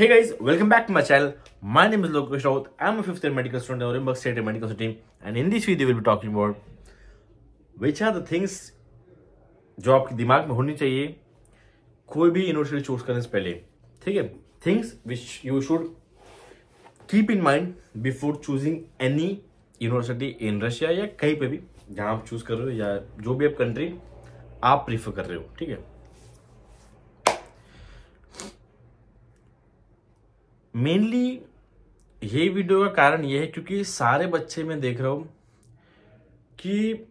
Hey guys, welcome back to my channel. My name is Lokesh Raut. I'm a fifth year medical student at Orenburg State Medical City, and in this video we'll be talking about which are the things जो आपके दिमाग में होनी चाहिए कोई भी university choose करने से पहले. ठीक है, things which you should keep in mind before choosing any university in Russia या कहीं पे भी जहां आप चूज कर रहे हो या जो भी आप कंट्री आप प्रीफर कर रहे हो. ठीक है, मेनली ये वीडियो का कारण ये है क्योंकि सारे बच्चे मैं देख रहा हूं कि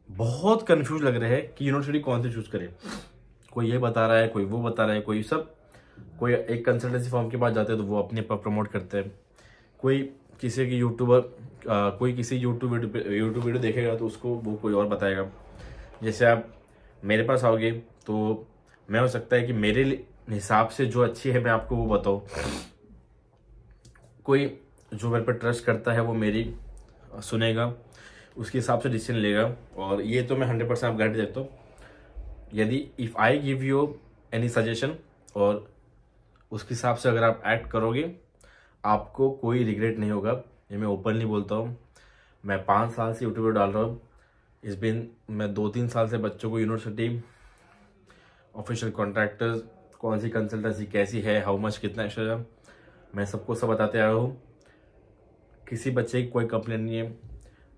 बहुत कंफ्यूज लग रहे हैं कि यूनिवर्सिटी कौन सी चूज करे. कोई ये बता रहा है, कोई वो बता रहा है, कोई एक कंसल्टेंसी फॉर्म के पास जाते हैं तो वो अपने पर प्रमोट करते हैं. कोई किसी की कोई किसी यूट्यूब वीडियो देखेगा तो उसको वो कोई और बताएगा. जैसे आप मेरे पास आओगे तो मैं हो सकता है कि मेरे हिसाब से जो अच्छी है मैं आपको वो बताऊं. कोई जो मेरे पर ट्रस्ट करता है वो मेरी सुनेगा, उसके हिसाब से डिसीजन लेगा. और ये तो मैं 100% आप गारंटी देता हूँ. यदि if I give you any suggestion और उसके हिसाब से अगर आप एक्ट करोगे आपको कोई रिग्रेट नहीं होगा. ये मैं ओपनली बोलता हूँ. मैं 5 साल से यूट्यूब डाल रहा हूँ. मैं 2-3 साल से बच्चों को यूनिवर्सिटी, ऑफिशियल कॉन्ट्रैक्टर्स, कौन सी कंसल्टेंसी कैसी है, हाउ मच, कितना एक्स्ट्रा, मैं सबको सब बताते आया हूँ. किसी बच्चे की कोई कंप्लेन नहीं है.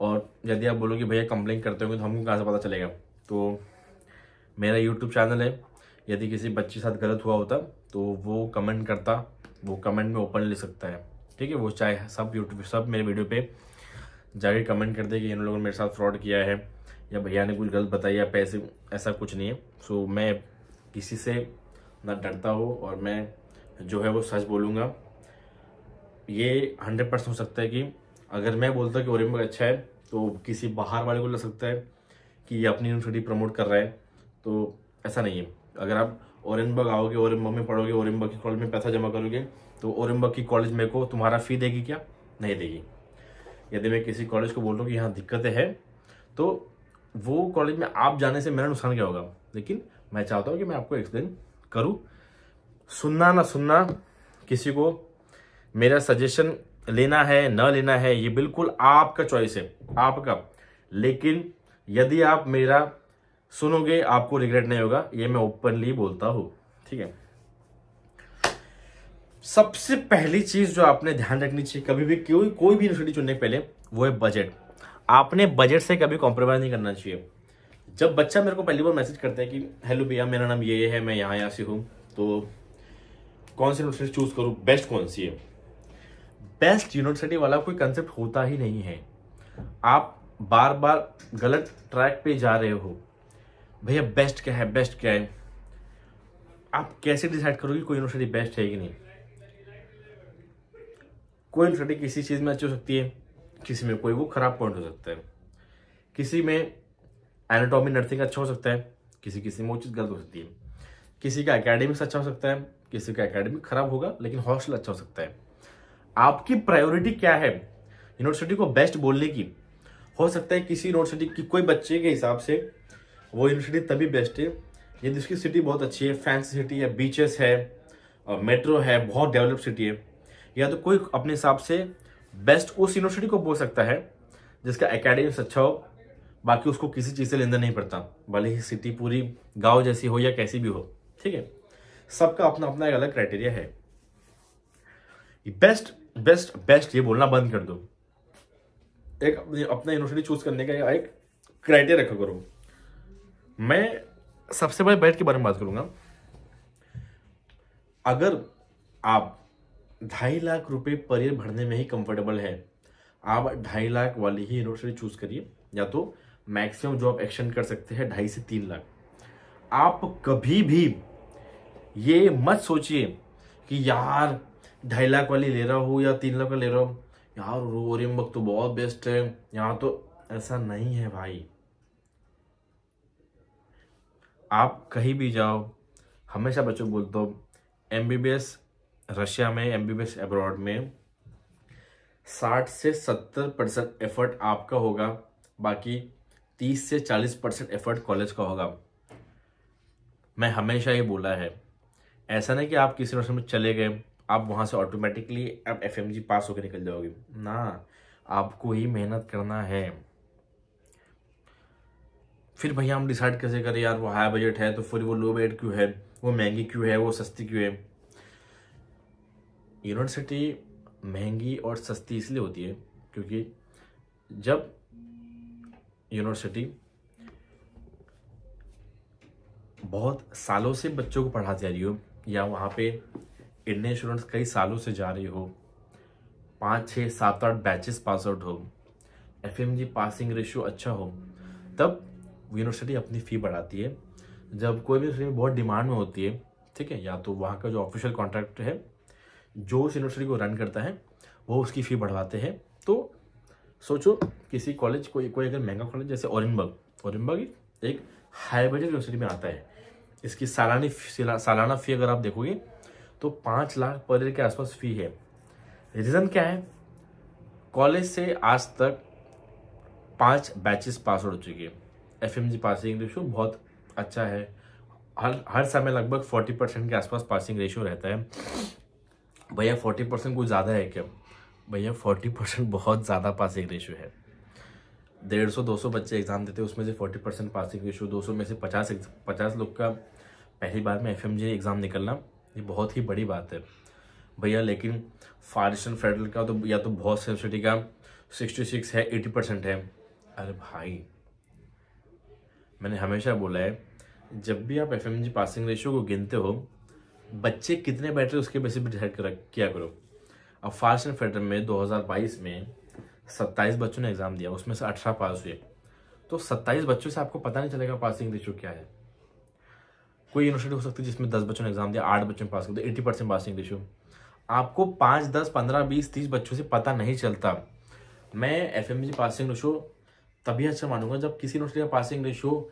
और यदि आप बोलोगे भैया कंप्लेन करते होंगे तो हमको कहाँ से पता चलेगा. तो मेरा यूट्यूब चैनल है. यदि किसी बच्चे के साथ गलत हुआ होता तो वो कमेंट करता, वो कमेंट में ओपन ले सकता है. ठीक है, वो चाहे सब मेरे वीडियो पे जाके कमेंट कर दे कि इन लोगों ने मेरे साथ फ्रॉड किया है या भैया ने कुछ गलत बताया या पैसे, ऐसा कुछ नहीं है. सो मैं किसी से ना डरता हूँ और मैं जो है वो सच बोलूँगा. ये 100% हो सकता है कि अगर मैं बोलता कि ओरेनबर्ग अच्छा है तो किसी बाहर वाले को लग सकता है कि ये अपनी यूनिवर्सिटी प्रमोट कर रहा है. तो ऐसा नहीं है. अगर आप ओरेनबर्ग आओगे, ओरेनबर्ग में पढ़ोगे, ओरेनबर्ग की कॉलेज में पैसा जमा करोगे तो ओरेनबर्ग की कॉलेज मेरे को तुम्हारा फी देगी क्या? नहीं देगी. यदि मैं किसी कॉलेज को बोल रहा हूँ कि यहाँ दिक्कतें हैं तो वो कॉलेज में आप जाने से मेरा नुकसान क्या होगा? लेकिन मैं चाहता हूँ कि मैं आपको एक्सप्लेन करूँ. सुनना ना सुनना, किसी को मेरा सजेशन लेना है ना लेना है ये बिल्कुल आपका चॉइस है, आपका. लेकिन यदि आप मेरा सुनोगे आपको रिग्रेट नहीं होगा, ये मैं ओपनली बोलता हूँ. ठीक है, सबसे पहली चीज जो आपने ध्यान रखनी चाहिए कभी भी कोई भी यूनिवर्सिटी चुनने के पहले, वो है बजट. आपने बजट से कभी कॉम्प्रोमाइज नहीं करना चाहिए. जब बच्चा मेरे को पहली बार मैसेज करता है कि हेलो भैया मेरा नाम ये है, मैं यहाँ से हूँ, तो कौन सी यूनिवर्सिटी चूज करूँ, बेस्ट कौन सी है? बेस्ट यूनिवर्सिटी वाला कोई कंसेप्ट होता ही नहीं है. आप बार बार गलत ट्रैक पे जा रहे हो. भैया बेस्ट क्या है, बेस्ट क्या है? आप कैसे डिसाइड करोगे कोई यूनिवर्सिटी बेस्ट है कि नहीं? कोई यूनिवर्सिटी किसी चीज में अच्छी हो सकती है, किसी में कोई वो खराब पॉइंट हो सकता है. किसी में एनाटॉमी नर्सिंग अच्छा हो सकता है, किसी में वो चीज गलत हो सकती है. किसी का एकेडमिक्स अच्छा हो सकता है, किसी का एकेडमिक खराब होगा लेकिन हॉस्टल अच्छा हो सकता है. आपकी प्रायोरिटी क्या है यूनिवर्सिटी को बेस्ट बोलने की? हो सकता है किसी यूनिवर्सिटी की कोई बच्चे के हिसाब से वो यूनिवर्सिटी तभी बेस्ट है यदि उसकी सिटी बहुत अच्छी है, फैंसी सिटी है, बीचेस है, मेट्रो है, बहुत डेवलप सिटी है. या तो कोई अपने हिसाब से बेस्ट उस यूनिवर्सिटी को बोल सकता है जिसका एकेडमिक्स अच्छा हो, बाकी उसको किसी चीज से लेन देन नहीं पड़ता, भले ही सिटी पूरी गांव जैसी हो या कैसी भी हो. ठीक है, सबका अपना अपना एक अलग क्राइटेरिया है. बेस्ट बेस्ट बेस्ट ये बोलना बंद कर दो. एक अपना यूनिवर्सिटी चूज करने का एक क्राइटेरिया रखा करो. मैं सबसे बड़े बजट के बारे में बात करूंगा. अगर आप 2.5 लाख रुपए पर ईयर भरने में ही कंफर्टेबल है, आप 2.5 लाख वाली ही यूनिवर्सिटी चूज करिए. या तो मैक्सिमम जो आप एक्सटेंड कर सकते हैं 2.5 से 3 लाख. आप कभी भी ये मत सोचिए कि यार 2.5 लाख वाली ले रहा हूँ या 3 लाख वाली ले रहा हूँ, यार ओरेनबर्ग तो बहुत बेस्ट है यहाँ तो. ऐसा नहीं है भाई. आप कहीं भी जाओ, हमेशा बच्चों को बोलता हूँ, एमबीबीएस रशिया में, एमबीबीएस अब्रॉड में 60 से 70% एफर्ट आपका होगा, बाकी 30 से 40% एफर्ट कॉलेज का होगा. मैं हमेशा ये बोला है ऐसा नहीं कि आप किसी यूनिवर्सिटी में चले गए आप वहाँ से ऑटोमेटिकली आप FMG पास होकर निकल जाओगे ना, आपको ही मेहनत करना है। फिर भैया हम डिसाइड कैसे करें यार, वो हाई बजट है तो फिर वो लो बजट क्यों है, वो महंगी क्यों है, वो सस्ती क्यों है। यूनिवर्सिटी महंगी और सस्ती इसलिए होती है क्योंकि जब यूनिवर्सिटी बहुत सालों से बच्चों को पढ़ाती जा रही हो, या वहाँ पे इंडियन स्टूडेंट्स कई सालों से जा रही हो, 5, 6, 7, 8 बैचेस पास आउट हो, FMG पासिंग रेशियो अच्छा हो, तब यूनिवर्सिटी अपनी फ़ी बढ़ाती है। जब कोई भी यूनिवर्सिटी बहुत डिमांड में होती है, ठीक है, या तो वहाँ का जो ऑफिशियल कॉन्ट्रैक्ट है जो उस यूनिवर्सिटी को रन करता है वो उसकी फ़ी बढ़वाते हैं। तो सोचो किसी कॉलेज कोई अगर महंगा कॉलेज जैसे ओरेनबर्ग एक हाई बजट यूनिवर्सिटी में आता है, इसकी सालाना फ़ी अगर आप देखोगे तो 5 लाख पर ईयर के आसपास फ़ी है। रीज़न क्या है, कॉलेज से आज तक 5 बैचेस पास आउट हो चुकी है, FMG पासिंग रेशियो बहुत अच्छा है, हर समय लगभग 40% के आसपास पासिंग रेशियो रहता है। भैया 40% कुछ ज़्यादा है क्या? भैया 40% बहुत ज़्यादा पासिंग रेशियो है। 150-200 बच्चे एग्जाम देते हैं, उसमें से 40% पासिंग रेशियो, 200 में से 50 लोग का पहली बार में FMG एग्ज़ाम निकलना, ये बहुत ही बड़ी बात है भैया। लेकिन फार ईस्टर्न फेडरल का तो या तो बहुत से यूनिवर्सिटी का 66 है, 80% है। अरे भाई मैंने हमेशा बोला है जब भी आप FMG पासिंग रेशियो को गिनते हो, बच्चे कितने बैठ रहे उसके बेसिस पे डिसाइड किया करो। अब फार ईस्टर्न फेडरल में 2022 में 27 बच्चों ने एग्जाम दिया, उसमें से 18 पास हुए, तो 27 बच्चों से आपको पता नहीं चलेगा पासिंग रेशियो क्या है। कोई यूनिवर्सिटी हो सकती है जिसमें 10 बच्चों ने एग्जाम दिया, 8 बच्चों ने पास कर दिया, 80% पासिंग रेशियो। आपको 5, 10, 15, 20, 30 बच्चों से पता नहीं चलता। मैं FMG पासिंग रेशियो तभी अच्छा मानूंगा जब किसी यूनिवर्सिटी का पासिंग रेशियो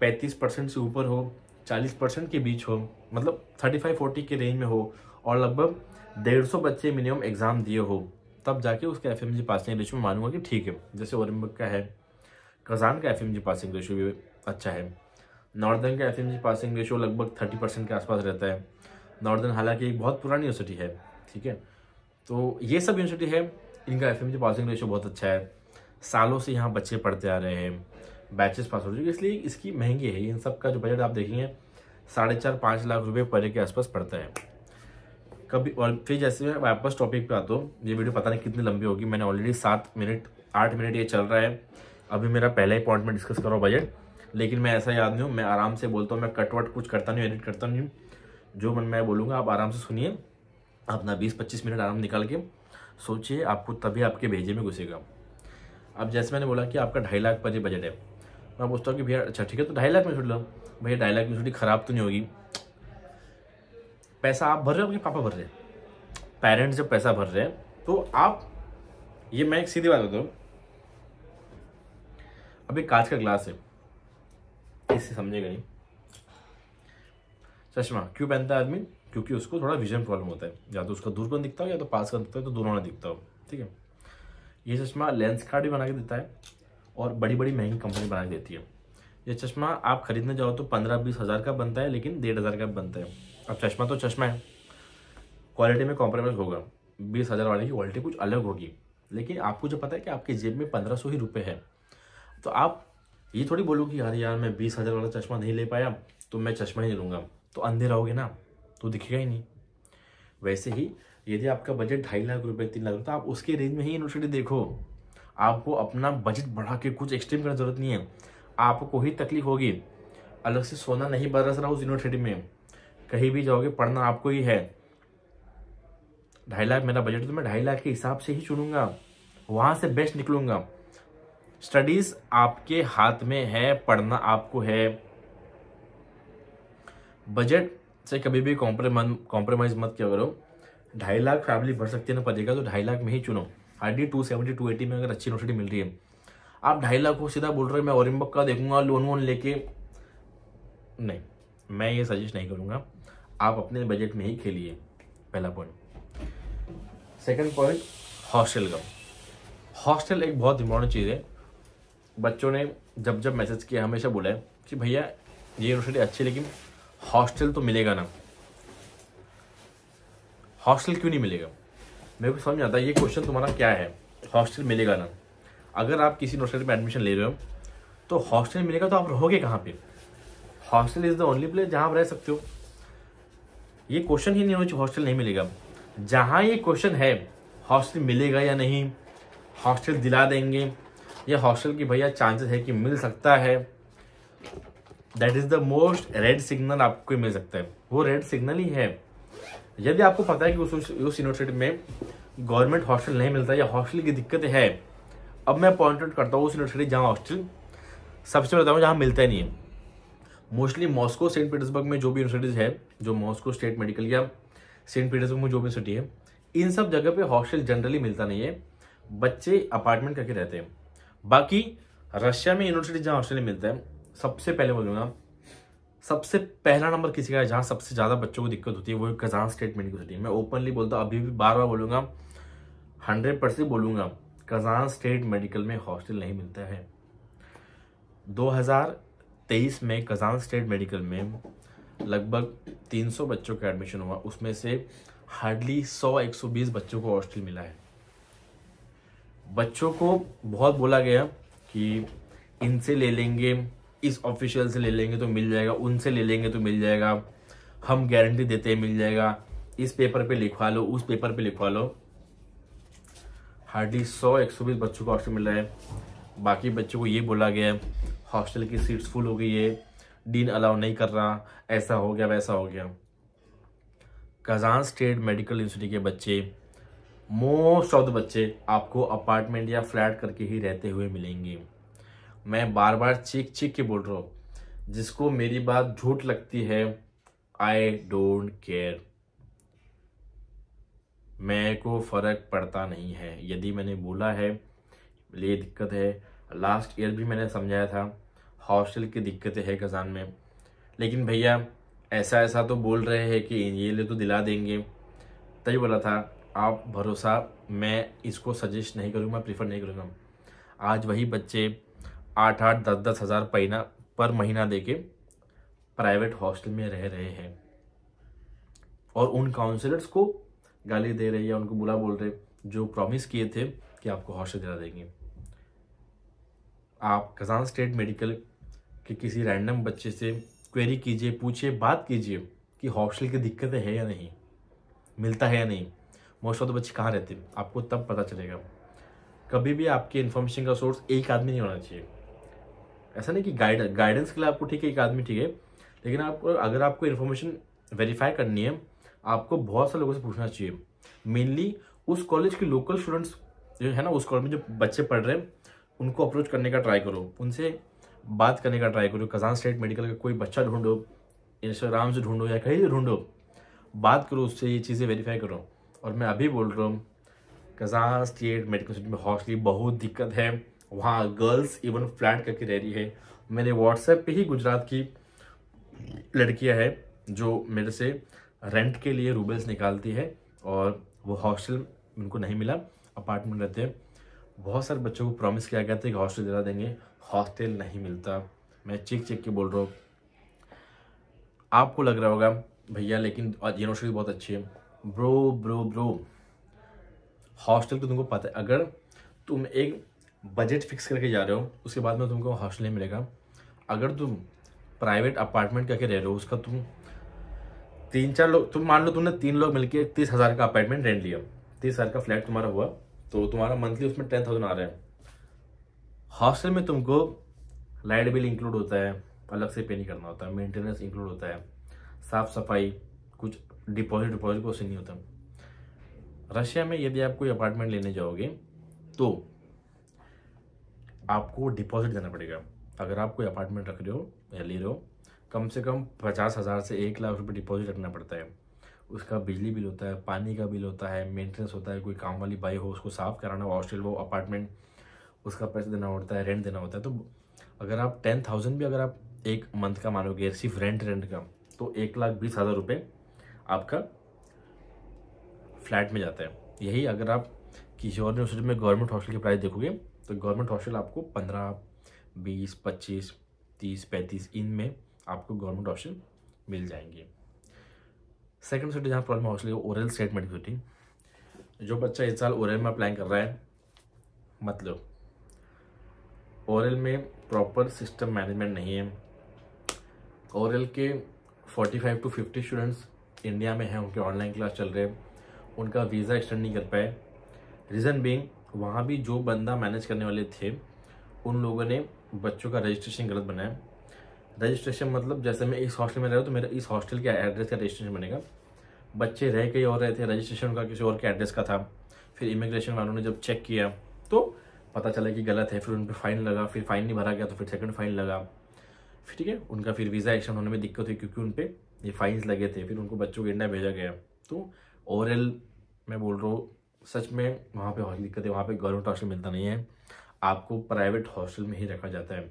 35% से ऊपर हो, 40% के बीच हो, मतलब 35-40 के रेंज में हो, और लगभग 150 बच्चे मिनिमम एग्जाम दिए हो, तब जाके उसका FMG पासिंग रेशियो मानूंगा कि ठीक है। जैसे ओरेनबर्ग का है, कजान का FMG पासिंग रेशियो भी अच्छा है, नॉर्दर्न का FMG पासिंग रेशियो लगभग 30% के आसपास रहता है। नॉर्दर्न हालांकि एक बहुत पुरानी यूनिवर्सिटी है, ठीक है। तो ये सब यूनिवर्सिटी है, इनका FMG पासिंग रेशियो बहुत अच्छा है, सालों से यहाँ बच्चे पढ़ते आ रहे हैं, बैचेस पास हो चुके, इसलिए इसकी महंगी है। इन सब का जो बजट आप देखेंगे 4.5-5 लाख रुपए पर ईयर के आसपास पड़ता है कभी। और फिर जैसे मैं वापस टॉपिक पे आता हूँ, ये वीडियो पता नहीं कितनी लंबी होगी, मैंने ऑलरेडी 8 मिनट ये चल रहा है। अभी मेरा पहला ही पॉइंट में डिस्कस करो बजट, लेकिन मैं ऐसा याद नहीं हूँ, मैं आराम से बोलता हूँ, मैं कटवट कुछ करता नहीं, एडिट करता नहीं हूँ। जो मन मैं बोलूँगा आप आराम से सुनिए, अपना 20-25 मिनट आराम निकाल के सोचिए, आपको तभी आपके भेजे में घुसेगा। अब जैसे मैंने बोला कि आपका 2.5 लाख पर ये बजट है, मैं पूछता हूँ कि भैया अच्छा ठीक है तो 2.5 लाख में छूट लो। भैया 2.5 लाख में छुट्टी खराब तो नहीं होगी? पैसा आप भर रहे हो, अपने पापा भर रहे हैं, पेरेंट्स जब पैसा भर रहे हैं तो आप, ये मैं एक सीधी बात बता दूँ, अभी कांच का ग्लास है, इससे समझेगा नहीं। चश्मा क्यों पहनता है आदमी? क्योंकि उसको थोड़ा विजन प्रॉब्लम होता है, या तो उसका दूर का दिखता हो या तो पास का दिखता हो, तो दोनों ना दिखता हो, ठीक है। ये चश्मा लेंस कार्ड भी बना के देता है और बड़ी बड़ी महंगी कंपनी बना के देती है। ये चश्मा आप खरीदने जाओ तो 15-20 हज़ार का बनता है, लेकिन 1,500 का बनता है। अब चश्मा तो चश्मा है, क्वालिटी में कॉम्प्रोमाइज़ होगा, 20 हज़ार वाले की क्वालिटी कुछ अलग होगी, लेकिन आपको जो पता है कि आपके जेब में 1500 ही रुपये है, तो आप ये थोड़ी बोलो कि यार मैं 20 हज़ार वाला चश्मा नहीं ले पाया तो मैं चश्मा ही नहीं लूँगा, तो अंधे रहोगे ना, तो दिखेगा ही नहीं। वैसे ही यदि आपका बजट 2.5 लाख रुपये, 3 लाख रुपये, तो आप उसके रेंज में ही यूनिवर्सिटी देखो। आपको अपना बजट बढ़ा के कुछ एक्सट्रीम करने की जरूरत नहीं है। आपको ही तकलीफ होगी, अलग से सोना नहीं बरस रहा उस यूनिवर्सिटी में, कहीं भी जाओगे पढ़ना आपको ही है। 2.5 लाख मेरा बजट, तो मैं 2.5 लाख के हिसाब से ही चुनूंगा, वहां से बेस्ट निकलूंगा। स्टडीज आपके हाथ में है, पढ़ना आपको है। बजट से कभी भी कॉम्प्रोमाइज मत किया करो। 2.5 लाख फैमिली भर सकती है ना पड़ेगा, तो 2.5 लाख में ही चुनो। हार्डली 270-280 में अगर अच्छी यूनिवर्सिटी मिल रही है, आप 2.5 लाख को सीधा बोल रहे हैं मैं ओरेनबर्ग का देखूंगा लोन वोन लेके, नहीं, मैं ये सजेस्ट नहीं करूंगा। आप अपने बजट में ही खेलिए, पहला पॉइंट। सेकंड पॉइंट, हॉस्टल का। हॉस्टल एक बहुत इंपॉर्टेंट चीज़ है। बच्चों ने जब जब मैसेज किया हमेशा बोला है कि भैया ये यूनिवर्सिटी अच्छी है, लेकिन हॉस्टल तो मिलेगा ना। हॉस्टल क्यों नहीं मिलेगा? मेरे को समझ नहीं आता ये क्वेश्चन तुम्हारा क्या है। हॉस्टल मिलेगा ना, अगर आप किसी यूनिवर्सिटी में एडमिशन ले रहे हो तो हॉस्टल मिलेगा, तो आप रहोगे कहाँ पे? Hostel is the only place जहाँ आप रह सकते हो। ये क्वेश्चन ही नहीं होना चाहिए हॉस्टल नहीं मिलेगा। जहाँ ये क्वेश्चन है हॉस्टल मिलेगा या नहीं, हॉस्टल दिला देंगे या हॉस्टल की भैया चांसेस है कि मिल सकता है, that is the most red signal आपको मिल सकता है। वो रेड सिग्नल ही है। यदि आपको पता है कि उस यूनिवर्सिटी में गवर्नमेंट हॉस्टल नहीं मिलता या हॉस्टल की दिक्कतें है, अब मैं पॉइंट आउट करता हूँ उस यूनिवर्सिटी जहाँ हॉस्टल सबसे बताऊँ जहाँ मिलता ही नहीं है। मोस्टली मॉस्को सेंट पीटर्सबर्ग में जो भी यूनिवर्सिटीज है, जो मॉस्को स्टेट मेडिकल या सेंट पीटर्सबर्ग में जो भी यूनिवर्सिटी है, इन सब जगह पे हॉस्टल जनरली मिलता नहीं है, बच्चे अपार्टमेंट करके रहते हैं। बाकी रशिया में यूनिवर्सिटी जहाँ हॉस्टल मिलता है, सबसे पहले बोलूँगा सबसे पहला नंबर किसी का है जहाँ सबसे ज़्यादा बच्चों को दिक्कत होती है, वो कजान स्टेट मेडिकल यूनिवर्सिटी। मैं ओपनली बोलता हूँ, अभी भी बार बार बोलूँगा, 100% बोलूँगा, कजान स्टेट मेडिकल में हॉस्टल नहीं मिलता है। 2023 में कजान स्टेट मेडिकल में लगभग 300 बच्चों का एडमिशन हुआ, उसमें से हार्डली 100-120 बच्चों को हॉस्टल मिला है। बच्चों को बहुत बोला गया कि इनसे ले लेंगे, इस ऑफिशियल से ले लेंगे तो मिल जाएगा, उनसे ले लेंगे तो मिल जाएगा, हम गारंटी देते हैं मिल जाएगा, इस पेपर पे लिखवा लो, उस पेपर पे लिखवा लो। हार्डली 100-120 बच्चों को हॉस्टल मिला है। बाकी बच्चों को ये बोला गया है हॉस्टल की सीट्स फुल हो गई है, डीन अलाउ नहीं कर रहा, ऐसा हो गया वैसा हो गया। कजान स्टेट मेडिकल यूनिवर्सिटी के बच्चे, मोस्ट ऑफ द बच्चे आपको अपार्टमेंट या फ्लैट करके ही रहते हुए मिलेंगे। मैं बार बार चीख चीख के बोल रहा हूँ, जिसको मेरी बात झूठ लगती है, आई डोंट केयर, मेरे को फर्क पड़ता नहीं है। यदि मैंने बोला है ये दिक्कत है, लास्ट ईयर भी मैंने समझाया था हॉस्टल की दिक्कतें है कजान में, लेकिन भैया ऐसा ऐसा तो बोल रहे हैं कि ये ले तो दिला देंगे, तभी बोला था। आप भरोसा, मैं इसको सजेस्ट नहीं करूँगा, प्रीफर नहीं करूँगा। आज वही बच्चे 8-8, 10-10 हज़ार पर महीना देके प्राइवेट हॉस्टल में रह रहे हैं और उन काउंसलर्स को गाली दे रहे हैं या उनको बुरा बोल रहे, जो प्रॉमिस किए थे कि आपको हॉस्टल दिला देंगे। आप कजान स्टेट मेडिकल के किसी रैंडम बच्चे से क्वेरी कीजिए, पूछिए, बात कीजिए कि हॉस्टल की दिक्कतें है या नहीं, मिलता है या नहीं, मोस्ट ऑफ द बच्चे कहाँ रहते हैं, आपको तब पता चलेगा। कभी भी आपके इन्फॉर्मेशन का सोर्स एक आदमी नहीं होना चाहिए। ऐसा नहीं कि गाइडेंस के लिए आपको ठीक है एक आदमी ठीक है, लेकिन आपको अगर आपको इन्फॉर्मेशन वेरीफाई करनी है, आपको बहुत सारे लोगों से पूछना चाहिए। मेनली उस कॉलेज के लोकल स्टूडेंट्स जो है ना, उस कॉलेज में जो बच्चे पढ़ रहे हैं, उनको अप्रोच करने का ट्राई करो, उनसे बात करने का ट्राई करो। कजान स्टेट मेडिकल का कोई बच्चा ढूंढो, इंस्टाग्राम से ढूंढो या कहीं से ढूंढो, बात करो उससे, ये चीज़ें वेरीफाई करो। और मैं अभी बोल रहा हूँ, कजान स्टेट मेडिकल यूनिवर्सिटी में हॉस्टल की बहुत दिक्कत है, वहाँ गर्ल्स इवन फ्लैट करके रह रही है। मेरे व्हाट्सएप पे ही गुजरात की लड़कियां हैं जो मेरे से रेंट के लिए रूबल्स निकालती है और वो हॉस्टल उनको नहीं मिला, अपार्टमेंट रहते हैं। बहुत सारे बच्चों को प्रॉमिस किया गया था कि हॉस्टल दिला देंगे, हॉस्टल नहीं मिलता। मैं चीख चीख के बोल रहा हूँ। आपको लग रहा होगा भैया लेकिन यूनिवर्सिटी बहुत अच्छी है। ब्रो ब्रो ब्रो, हॉस्टल तो तुमको पता है, अगर तुम एक बजट फिक्स करके जा रहे हो उसके बाद में तुमको हॉस्टल नहीं मिलेगा। अगर तुम प्राइवेट अपार्टमेंट करके रह रहे हो, उसका तुम 3-4 लोग, तुम मान लो तुमने 3 लोग मिलके 30,000 का अपार्टमेंट रेंट लिया, 30,000 का फ्लैट तुम्हारा हुआ, तो तुम्हारा मंथली उसमें 10,000 आ रहा है। हॉस्टल में तुमको लाइट बिल इंक्लूड होता है, अलग से पे नहीं करना होता है, मेंटेनेंस इंक्लूड होता है, साफ सफाई, कुछ डिपॉजिट को उससे नहीं होता। रशिया में यदि आप कोई अपार्टमेंट लेने जाओगे तो आपको डिपॉजिट देना पड़ेगा। अगर आप कोई अपार्टमेंट रख रहे हो या ले रहे हो, कम से कम 50,000 से 1 लाख रुपये डिपॉजिट रखना पड़ता है। उसका बिजली बिल होता है, पानी का बिल होता है, मेंटेनेंस होता है, कोई काम वाली बाई हो उसको साफ़ कराना, हॉस्टल वो अपार्टमेंट, उसका पैसा देना होता है, रेंट देना होता है। तो अगर आप 10,000 भी अगर आप एक मंथ का मानोगे सिर्फ रेंट का, तो 1,20,000 रुपये आपका फ्लैट में जाता है। यही अगर आप किसी और यूनिवर्सिटी में गवर्नमेंट हॉस्टल की प्राइस देखोगे तो गवर्नमेंट हॉस्टल आपको 15, 20, 25, 30, 35 इनमें आपको गवर्नमेंट हॉस्टल मिल जाएंगे। सेकंड सिटी जहाँ प्रॉब्लम हॉस्टल है ओरेल स्टेट मेडिकल सिटी। जो बच्चा इस साल ओरेल में अप्लाई कर रहा है, मतलब ओरेल में प्रॉपर सिस्टम मैनेजमेंट नहीं है। ओरेल के 45 to 50 स्टूडेंट्स इंडिया में हैं, उनके ऑनलाइन क्लास चल रहे हैं, उनका वीज़ा एक्सटेंड नहीं कर पाए। रीज़न बीइंग वहाँ भी जो बंदा मैनेज करने वाले थे उन लोगों ने बच्चों का रजिस्ट्रेशन गलत बनाया। रजिस्ट्रेशन मतलब जैसे मैं इस हॉस्टल में रह रहा हूँ तो मेरा इस हॉस्टल के एड्रेस का रजिस्ट्रेशन बनेगा, बच्चे रह कहीं और रहे थे, रजिस्ट्रेशन का किसी और के एड्रेस का था। फिर इमिग्रेशन वालों ने जब चेक किया तो पता चला कि गलत है, फिर उन पर फाइन लगा, फिर फाइन नहीं भरा गया तो फिर सेकंड फाइन लगा, फिर ठीक है उनका फिर वीज़ा एक्शन होने में दिक्कत हुई क्योंकि उन पर ये फाइन्स लगे थे। फिर उनको बच्चों को इंडिया भेजा गया। तो ओवरऑल मैं बोल रहा हूँ सच में वहाँ पे दिक्कत है, वहाँ पे गवर्नमेंट हॉस्टल मिलता नहीं है, आपको प्राइवेट हॉस्टल में ही रखा जाता है।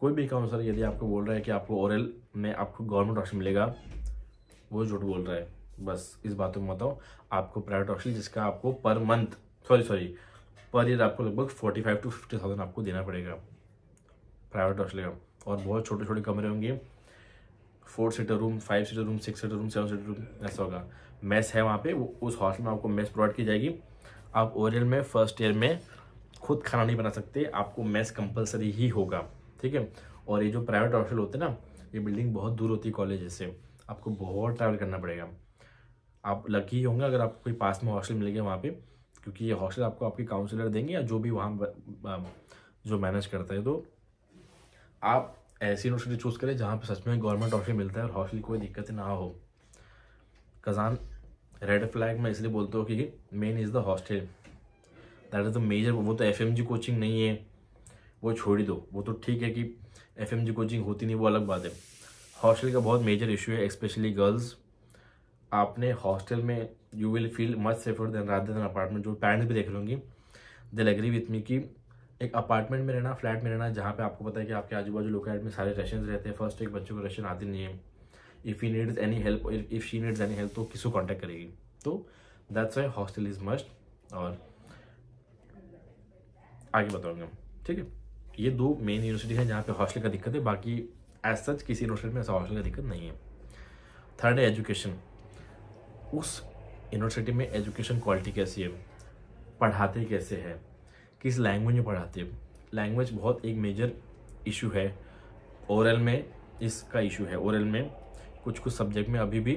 कोई भी काउंसलर यदि आपको बोल रहा है कि आपको ओवरऑल में आपको गवर्नमेंट हॉस्टल मिलेगा, वो झूठ बोल रहा है। बस इस बात को बताओ, आपको प्राइवेट हॉस्टल जिसका आपको पर मंथ पर ईयर आपको लगभग 45 to 50,000 आपको देना पड़ेगा प्राइवेट हॉस्टल का। और बहुत छोटे छोटे कमरे होंगे, 4 seater room, 5 seater room, 6 seater room, 7 seater room, ऐसा होगा। मेस है वहाँ पे, उस हॉस्टल में आपको मेस प्रोवाइड की जाएगी। आप ओरियल में फर्स्ट ईयर में खुद खाना नहीं बना सकते, आपको मेस कंपलसरी ही होगा, ठीक है। और ये जो प्राइवेट हॉस्टल होते हैं ना, ये बिल्डिंग बहुत दूर होती है कॉलेज से, आपको बहुत ट्रैवल करना पड़ेगा। आप लकी होंगे अगर आपको कोई पास में हॉस्टल मिलेगा वहाँ पे, क्योंकि ये हॉस्टल आपको आपके काउंसलर देंगे या जो भी वहाँ जो मैनेज करता है। तो आप ऐसी यूनिवर्सिटी चूज़ करें जहाँ पे सच में गवर्नमेंट हॉस्टल मिलता है और हॉस्टल की कोई दिक्कत ना हो। कज़ान रेड फ्लैग मैं इसलिए बोलता हूँ कि main is the hostel, that is the major. वो तो FMG कोचिंग नहीं है, वो छोड़ ही दो। वो तो ठीक है कि FMG कोचिंग होती नहीं, वो अलग बात है। हॉस्टल का बहुत मेजर इशू है, स्पेशली गर्ल्स। आपने हॉस्टल में you will feel much safer than rather than apartment. जो पेरेंट्स भी देख लेंगे दे एग्री विथ मी कि एक अपार्टमेंट में रहना, फ्लैट में रहना, जहाँ पे आपको पता है कि आपके आजू बाजू लोकेलिटी में सारे रशियंस रहते हैं। फर्स्ट एक बच्चों को रशियन आती नहीं है, if he needs any help, if she needs any help तो किसको कॉन्टैक्ट करेगी। तो that's why hostel is must. और आगे बताऊँगा, ठीक है। ये 2 मेन यूनिवर्सिटी हैं जहाँ पे हॉस्टल का दिक्कत है, बाकी एज सच किसी यूनिवर्सिटी में ऐसा हॉस्टल का दिक्कत नहीं है। थर्ड है एजुकेशन। उस यूनिवर्सिटी में एजुकेशन क्वालिटी कैसी है, पढ़ाते कैसे हैं, किस लैंग्वेज में पढ़ाते हैं। लैंग्वेज बहुत एक मेजर इशू है। ओरल में इसका इशू है, ओरल में कुछ सब्जेक्ट में अभी भी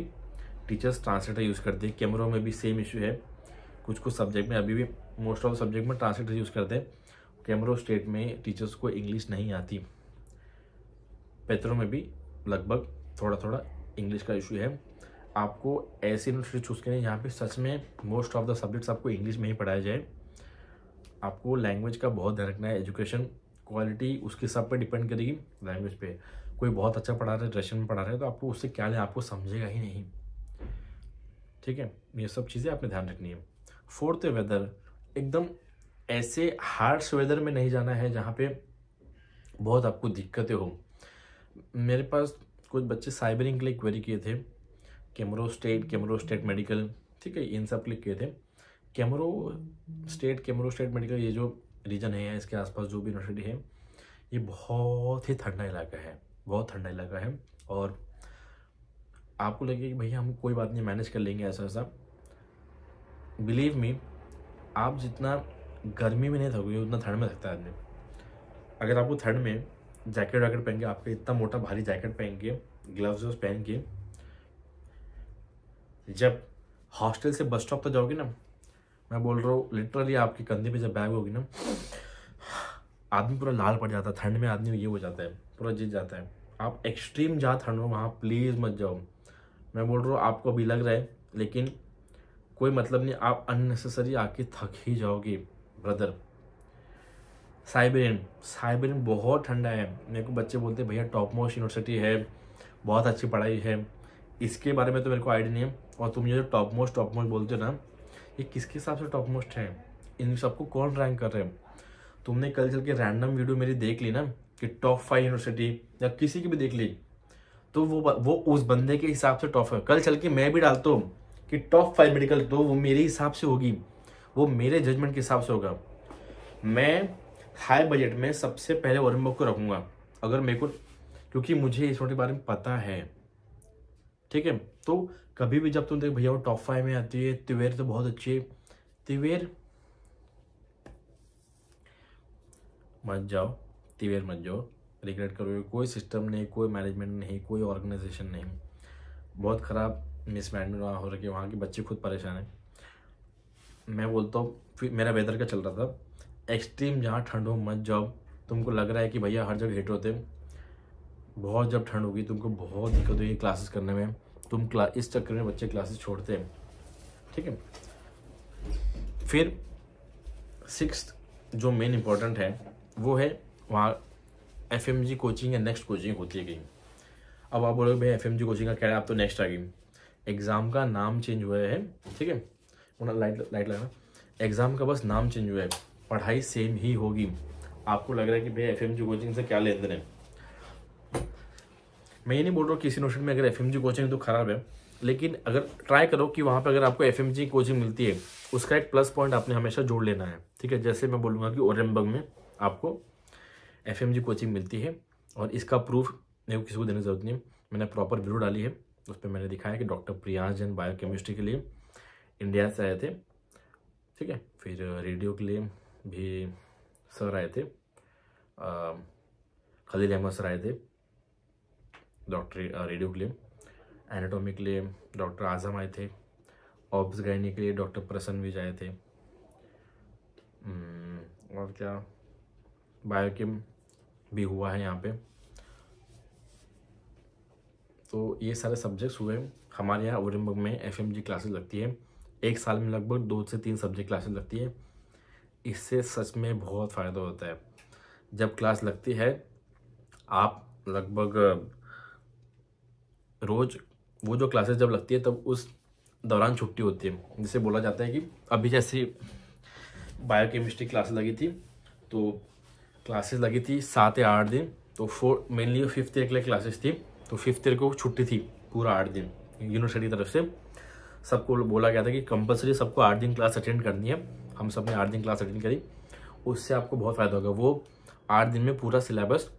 टीचर्स ट्रांसलेटर यूज़ करते हैं। कैमरों में भी सेम इशू है, कुछ सब्जेक्ट में अभी भी मोस्ट ऑफ सब्जेक्ट में ट्रांसलेटर यूज़ करते हैं। कैमरो स्टेट में टीचर्स को इंग्लिश नहीं आती, पेत्रों में भी लगभग थोड़ा थोड़ा इंग्लिश का इशू है। आपको ऐसी यूनिवर्सिटी चूज़ करनी है जहाँ पे सच में मोस्ट ऑफ द सब्जेक्ट्स आपको इंग्लिश में ही पढ़ाया जाए। आपको लैंग्वेज का बहुत ध्यान रखना है। एजुकेशन क्वालिटी उसके सब पे डिपेंड करेगी, लैंग्वेज पे। कोई बहुत अच्छा पढ़ा रहा है, रशियन में पढ़ा रहा है, तो आपको उससे क्या लें, आपको समझेगा ही नहीं, ठीक है। ये सब चीज़ें आपने ध्यान रखनी है। फोर्थ है वेदर। एकदम ऐसे हार्श वेदर में नहीं जाना है जहाँ पे बहुत आपको दिक्कतें हो। मेरे पास कुछ बच्चे साइबरिंग के लिए क्वेरी किए थे, कैमरो स्टेट मेडिकल, ठीक है, इन सब क्लिक किए थे। कैमरो स्टेट मेडिकल, ये जो रीजन है इसके आसपास जो भी यूनिवर्सिटी है, ये बहुत ही ठंडा इलाका है, बहुत ठंडा इलाका है। और आपको लगेगा कि भैया हम कोई बात नहीं मैनेज कर लेंगे ऐसा ऐसा, बिलीव मी, आप जितना गर्मी में नहीं थकोगे उतना ठंड में थकता है आदमी। अगर आपको ठंड में जैकेट वैकेट पहन के, आपके इतना मोटा भारी जैकेट पहन के, ग्लव्स पहन के जब हॉस्टल से बस स्टॉप तक जाओगे ना, मैं बोल रहा हूँ लिटरली आपके कंधे पे जब बैग होगी ना, आदमी पूरा लाल पड़ जाता है। ठंड में आदमी ये हो जाता है, पूरा जीत जाता है। आप एक्सट्रीम जहाँ ठंड हो वहाँ प्लीज़ मत जाओ। मैं बोल रहा हूँ आपको अभी लग रहा है, लेकिन कोई मतलब नहीं, आप अननेसेसरी आके थक ही जाओगे ब्रदर। साइबेरियन बहुत ठंडा है। मेरे को बच्चे बोलते हैं भैया टॉप मोस्ट यूनिवर्सिटी है, बहुत अच्छी पढ़ाई है। इसके बारे में तो मेरे को आइडिया नहीं है। और तुम ये जो टॉप मोस्ट बोलते हो ना, ये किसके हिसाब से टॉप मोस्ट है? इन सबको कौन रैंक कर रहे हैं? तुमने कल चल के रैंडम वीडियो मेरी देख ली ना कि टॉप 5 यूनिवर्सिटी, या किसी की भी देख ली, तो वो उस बंदे के हिसाब से टॉप है। कल चल के मैं भी डालता हूँ कि टॉप 5 मेडिकल, तो वो मेरे हिसाब से होगी, वो मेरे जजमेंट के हिसाब से होगा। मैं हाई बजट में सबसे पहले ऑरेंबर्ग को रखूँगा अगर मेरे को, क्योंकि मुझे इस बारे में पता है। ठीक है। तो कभी भी जब तुम देख भैया वो टॉप 5 में आती है, तिवेर तो बहुत अच्छी है, तिवेर मत जाओ, तिवेर मत जाओ, रिग्रेट करोगे। कोई सिस्टम नहीं, कोई मैनेजमेंट नहीं, कोई ऑर्गेनाइजेशन नहीं, बहुत ख़राब मिसमैनेजमेंट वहाँ हो रही है, वहाँ के बच्चे खुद परेशान हैं। मैं बोलता हूँ, फिर मेरा वेदर का चल रहा था, एक्सट्रीम जहाँ ठंड हो मत जाओ। तुमको लग रहा है कि भैया हर जगह हिट होते हैं, बहुत जब ठंड होगी तुमको बहुत दिक्कत होगी क्लासेस करने में, तुम इस चक्कर में बच्चे क्लासेस छोड़ते हैं, ठीक है। फिर 6th जो मेन इम्पोर्टेंट है वो है वहाँ FMG कोचिंग या नेक्स्ट कोचिंग होती है कहीं। अब आप बोलोगे भाई FMG कोचिंग का क्या है, आप तो नेक्स्ट आ गई। एग्ज़ाम का नाम चेंज हुआ है, ठीक है, लाइट लगाना, एग्ज़ाम का बस नाम चेंज हुआ है, पढ़ाई सेम ही होगी। आपको लग रहा है कि भाई FMG कोचिंग से क्या लेन देन है, मैं ये नहीं बोल रहा हूँ किसी यूनिवर्सिटी में अगर FMG कोचिंग तो ख़राब है, लेकिन अगर ट्राई करो कि वहाँ पे अगर आपको FMG कोचिंग मिलती है उसका एक प्लस पॉइंट आपने हमेशा जोड़ लेना है, ठीक है। जैसे मैं बोलूँगा कि ओरेनबर्ग में आपको FMG कोचिंग मिलती है और इसका प्रूफ मेरे को किसी को देने की जरूरत नहीं, मैंने प्रॉपर वीडियो डाली है, उस पर मैंने दिखाया कि डॉक्टर प्रियांश जैन बायोकेमिस्ट्री के लिए इंडिया से आए थे, ठीक है। फिर रेडियो के लिए भी सर आए थे, खलील अहमद सर आए थे डॉक्टर रेडियो के लिए, एनाटॉमी के लिए डॉक्टर आजम आए थे, ऑब्स गायनी के लिए डॉक्टर प्रसन्न विज आए थे, और क्या बायोकेम भी हुआ है यहाँ पे। तो ये सारे सब्जेक्ट्स हुए हमारे यहाँ ओरेनबर्ग में। FMG क्लासेस लगती है, एक साल में लगभग 2 से 3 सब्जेक्ट क्लासेस लगती है। इससे सच में बहुत फ़ायदा होता है। जब क्लास लगती है आप लगभग रोज़ वो जो क्लासेस जब लगती है तब उस दौरान छुट्टी होती है। जिसे बोला जाता है कि अभी जैसे बायोकेमिस्ट्री क्लासेस लगी थी तो क्लासेस लगी थी 7 या 8 दिन, तो मेनली 5th ईयर के लिए क्लासेस थी, तो 5th ईयर को छुट्टी थी पूरा 8 दिन। यूनिवर्सिटी की तरफ से सबको बोला गया था कि कंपलसरी सबको 8 दिन क्लास अटेंड करनी है। हम सब ने 8 दिन क्लास अटेंड करी, उससे आपको बहुत फ़ायदा होगा। वो 8 दिन में पूरा syllabus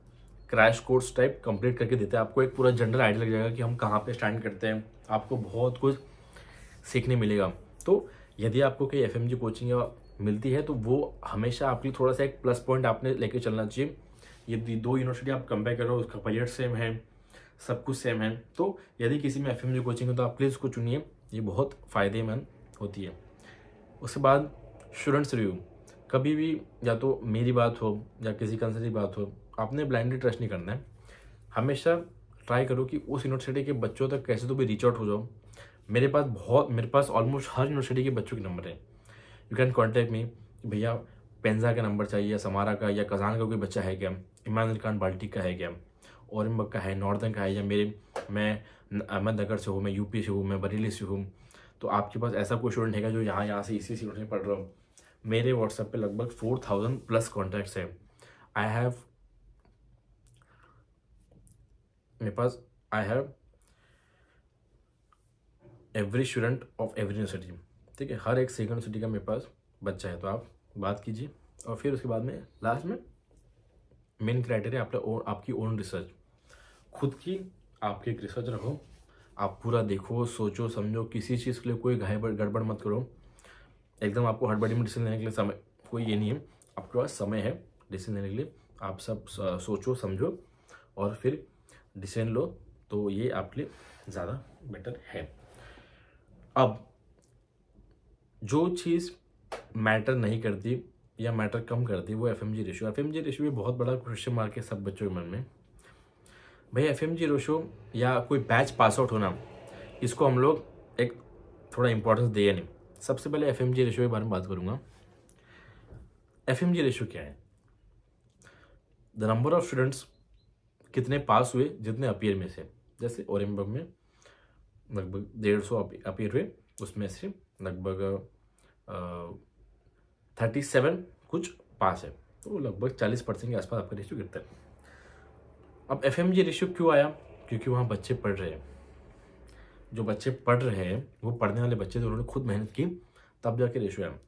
crash course type complete करके देते हैं, आपको एक पूरा जनरल आइडिया लग जाएगा कि हम कहाँ पे स्टैंड करते हैं, आपको बहुत कुछ सीखने मिलेगा। तो यदि आपको कोई FMG कोचिंग मिलती है तो वो हमेशा आपकी थोड़ा सा एक प्लस पॉइंट आपने लेके चलना चाहिए। ये 2 यूनिवर्सिटी आप कंपेयर करो, उसका बजट सेम है, सब कुछ सेम है, तो यदि किसी में FMG कोचिंग है तो आप प्लीज़ उसको चुनिए, ये बहुत फ़ायदेमंद होती है। उसके बाद स्टूडेंट्स रिव्यू, कभी भी या तो मेरी बात हो या किसी कंसर्न की बात हो, आपने ब्लाइंडली ट्रस्ट नहीं करना है। हमेशा ट्राई करो कि उस यूनिवर्सिटी के बच्चों तक कैसे तो भी रीच आउट हो जाओ। मेरे पास ऑलमोस्ट हर यूनिवर्सिटी के बच्चों के नंबर है। यू कैन कॉन्टैक्ट मी, भैया पेंजा का नंबर चाहिए, या समारा का, या कजान का कोई बच्चा है क्या, इमानुएल खान बाल्टी का है क्या, ओरेनबर्ग का है, नॉर्दर्न का है, या मैं अहमदनगर से हूँ, मैं UP से हूँ, मैं बरेली से हूँ, तो आपके पास ऐसा कोई स्टूडेंट है जो यहाँ से इसी यूनिवर्सिटी में पढ़ रहा हूँ। मेरे व्हाट्सएप पे लगभग 4000 प्लस कॉन्टैक्ट्स है। I have every student of every university, ठीक है। हर एक सेकंड यूनिवर्सिटी का मेरे पास बच्चा है, तो आप बात कीजिए। और फिर उसके बाद में लास्ट में मेन क्राइटेरिया आपकी ओन रिसर्च, खुद की आपकी एक रिसर्च रखो, आप पूरा देखो, सोचो समझो, किसी चीज़ के लिए कोई गड़बड़ मत करो। एकदम आपको हड़बड़ी में डिसीजन लेने के लिए समय कोई ये नहीं है, आपके पास समय है डिसीजन लेने के लिए। आप सब सोचो समझो और फिर डिसीजन लो, तो ये आपके लिए ज़्यादा बेटर है। अब जो चीज़ मैटर नहीं करती या मैटर कम करती वो FMG रेशियो। FMG रेशियो भी बहुत बड़ा क्वेश्चन मार्क है सब बच्चों के मन में। भाई FMG रेशियो या कोई बैच पास आउट होना, इसको हम लोग एक थोड़ा इंपॉर्टेंस दें नहीं। सबसे पहले FMG रेशियो के बारे में बात करूंगा। FMG रेशियो क्या है? द नंबर ऑफ स्टूडेंट्स कितने पास हुए जितने अपीयर में से। जैसे ओरेनबर्ग में लगभग 150 अपीयर हुए, उसमें से लगभग 37 कुछ पास है, तो लगभग 40% के आसपास आपका रेशियो गिरता है। अब FMG रेशियो क्यों आया? क्योंकि वहाँ बच्चे पढ़ रहे हैं। जो बच्चे पढ़ रहे हैं वो पढ़ने वाले बच्चे, तो उन्होंने खुद मेहनत की तब जाके रेशियो आया।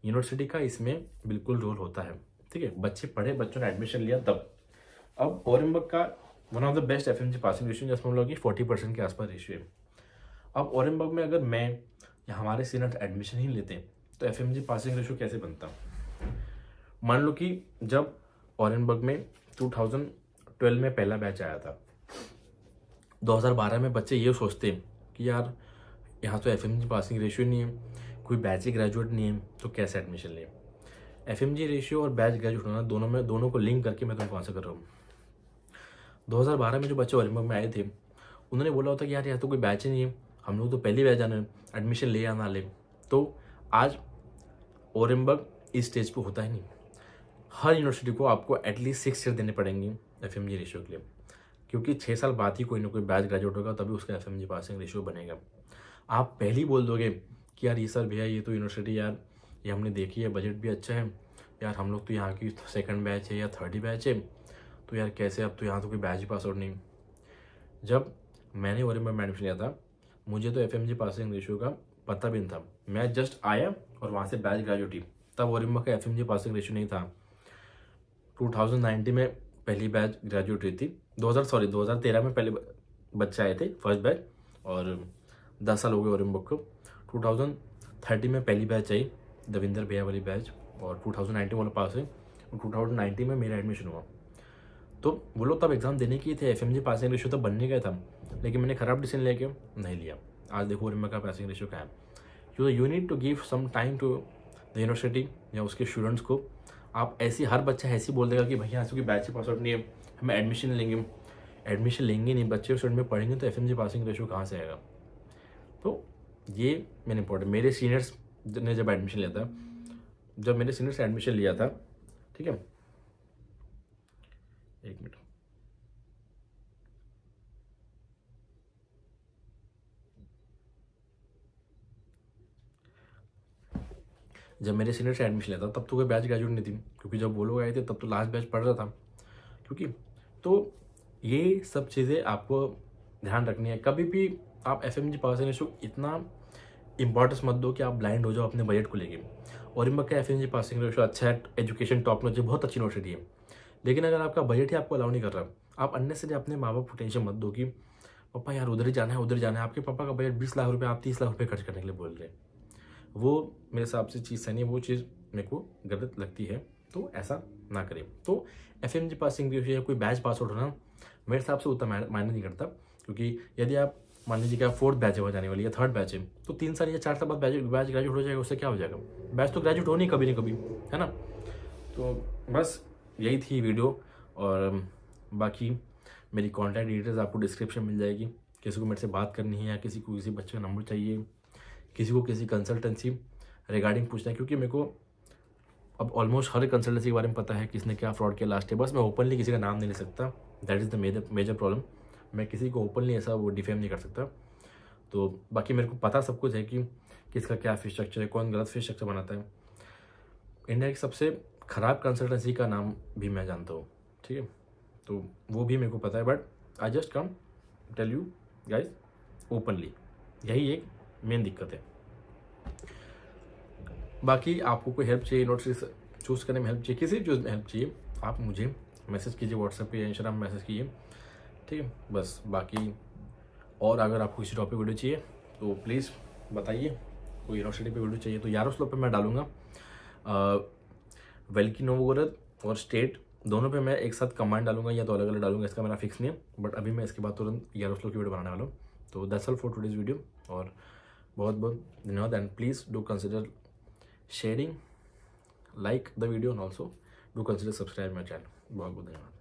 यूनिवर्सिटी का इसमें बिल्कुल रोल होता है, ठीक है। बच्चे पढ़े, बच्चों ने एडमिशन लिया तब। अब ओरेनबर्ग का one of the best FMG passing ratio जिसमें हम लोग की 40% के आसपास रेशियो है। अब ओरेनबर्ग में अगर मैं या हमारे सीनियर एडमिशन ही लेते तो एफएमजी पासिंग रेशियो कैसे बनता? मान लो कि जब ओरेनबर्ग में 2012 में पहला बैच आया था, 2012 में बच्चे ये सोचते कि यार यहाँ तो एफएमजी पासिंग रेशियो नहीं है, कोई बैच ही ग्रेजुएट नहीं है, तो कैसे एडमिशन ले? एफएमजी रेशियो और बैच ग्रेजुएट होना दोनों को लिंक करके मैं तुमको आंसर कर रहा हूँ। 2012 में जो बच्चे ओरेनबर्ग में आए थे उन्होंने बोला होता कि यार यहाँ तो कोई बैच ही नहीं है, हम लोग तो पहली बैच आना है, एडमिशन ले या ना ले। तो आज ओरेनबर्ग इस स्टेज पे होता ही नहीं। हर यूनिवर्सिटी को आपको एटलीस्ट 6 ईयर देने पड़ेंगे एफएमजी रेशियो के लिए, क्योंकि 6 साल बाद ही कोई ना कोई बैच ग्रेजुएट होगा तभी उसका एफएमजी पासिंग रेशियो बनेगा। आप पहले ही बोल दोगे कि यार ये सर भैया ये तो यूनिवर्सिटी यार ये हमने देखी है, बजट भी अच्छा है यार, हम लोग तो यहाँ की सेकंड बैच है या थर्ड बैच है, तो यार कैसे, अब तो यहाँ तो कोई बैच ही पास आउट नहीं। जब मैंने ओरेनबर्ग में एडमिशन लिया था मुझे तो एफएमजी पासिंग रेशियो का पता भी नहीं था। मैं जस्ट आया और वहाँ से बैच ग्रेजुएट ही, तब ओरेनबर्ग का एफएमजी पासिंग रेशियो नहीं था। 2019 में पहली बैच ग्रेजुएट हुई थी, 2013 में पहले बच्चे आए थे फर्स्ट बैच, और 10 साल हो गए ओरेनबर्ग को। 2030 में पहली बैच आई दविंदर भैया वाली बैच, और 2019 वाला पास है, और 2019 में मेरा एडमिशन हुआ। तो वो लोग तब एग्जाम देने के थे, एफएमजी पासिंग रेशियो तो बनने का था, लेकिन मैंने खराब डिसीजन लेके नहीं लिया। आज देखो ओरेनबर्ग का पासिंग रेशियो क्या है। You need to give some time to the university या उसके स्टूडेंट्स को। आप ऐसी हर बच्चा ऐसी बोल देगा कि भैया ऐसे की बैच पास आउट नहीं है, हमें एडमिशन लेंगे नहीं, बच्चे स्टूडेंट में पढ़ेंगे तो एफएमजी पासिंग रेशियो कहाँ से आएगा? तो ये मेन इंपॉर्टेंट। मेरे सीनियर्स ने जब एडमिशन लिया था, जब मेरे सीनियर्स एडमिशन लिया था, ठीक है, एक मिनट, जब मेरे सीनियर से एडमिशन लिया था तब तो कोई बैच ग्रेजुएट नहीं थी, क्योंकि जब वो लोग आए थे तब तो लास्ट बैच पढ़ रहा था, क्योंकि तो ये सब चीज़ें आपको ध्यान रखनी है। कभी भी आप एफएमजी पासिंग रेशियो इतना इंपॉर्टेंस मत दो कि आप ब्लाइंड हो जाओ अपने बजट को लेके। ओरेनबर्ग का एफएमजी पासिंग रेशियो अच्छा है, एजुकेशन टॉप नॉच है, बहुत अच्छी यूनिवर्सिटी है, लेकिन अगर आपका बजट ही आपको अलाउ नहीं कर रहा, आप अननेसेसरी अपने माँ बाप को टेंशन मत दो कि पापा यार उधर ही जाना है उधर जाना है। आपके पापा का बजट 20 लाख रुपये, आप 30 लाख रुपये खर्च करने के लिए बोल रहे हैं, वो मेरे हिसाब से चीज़ सही नहीं है, वो चीज़ मेरे को गलत लगती है, तो ऐसा ना करें। तो एफएमजी पासिंग रेशियो या कोई बैच पास आउट होना मेरे हिसाब से उतना मायने नहीं करता, क्योंकि यदि आप मान लीजिए कि आप 4th बैच हो जाने वाली है, 3rd बैच है, तो 3 साल या 4 साल बाद बैच ग्रेजुएट हो जाएगा, उससे क्या हो जाएगा? बैच तो ग्रेजुएट होनी कभी ना कभी, है ना। तो बस यही थी वीडियो, और बाकी मेरी कॉन्टैक्ट डिटेल्स आपको डिस्क्रिप्शन मिल जाएगी। किसी को मेरे से बात करनी है या किसी को किसी बच्चे का नंबर चाहिए, किसी को किसी कंसल्टेंसी रिगार्डिंग पूछना है, क्योंकि मेरे को अब ऑलमोस्ट हर कंसल्टेंसी के बारे में पता है किसने क्या फ्रॉड किया लास्ट ईयर। बस मैं ओपनली किसी का नाम नहीं ले सकता, that is the major problem. मैं किसी को ओपनली ऐसा वो डिफेम नहीं कर सकता। तो बाकी मेरे को पता सब कुछ है कि किसका क्या फीस स्ट्रक्चर है, कौन गलत फीस स्ट्रक्चर बनाता है। इंडिया की सबसे ख़राब कंसल्टेंसी का नाम भी मैं जानता हूँ, ठीक है, तो वो भी मेरे को पता है, but I just come tell you guys openly, यही एक मेन दिक्कत है। बाकी आपको कोई हेल्प चाहिए, नोट्स चूज़ करने में हेल्प चाहिए, किसी चीज़ में हेल्प चाहिए, आप मुझे मैसेज कीजिए, व्हाट्सएप पे या इंस्टाग्राम मैसेज कीजिए, ठीक है। बस बाकी और अगर आपको किसी टॉपिक वीडियो चाहिए तो प्लीज़ बताइए, कोई यूनिवर्सिटी पे वीडियो चाहिए तो यारोस्लाव पे मैं डालूंगा, वेल्की नोवगोरोद और स्टेट दोनों पे मैं एक साथ कमांड डालूंगा या तो अलग अलग डालूंगा, इसका मेरा फिक्स नहीं है, बट अभी मैं इसके बाद तुरंत यारोस्लाव की वीडियो बनाने वाला हूँ। तो that's all for today's video, और बहुत बहुत धन्यवाद, and please do consider sharing, like the video, and also do consider subscribe my channel। बहुत बहुत धन्यवाद।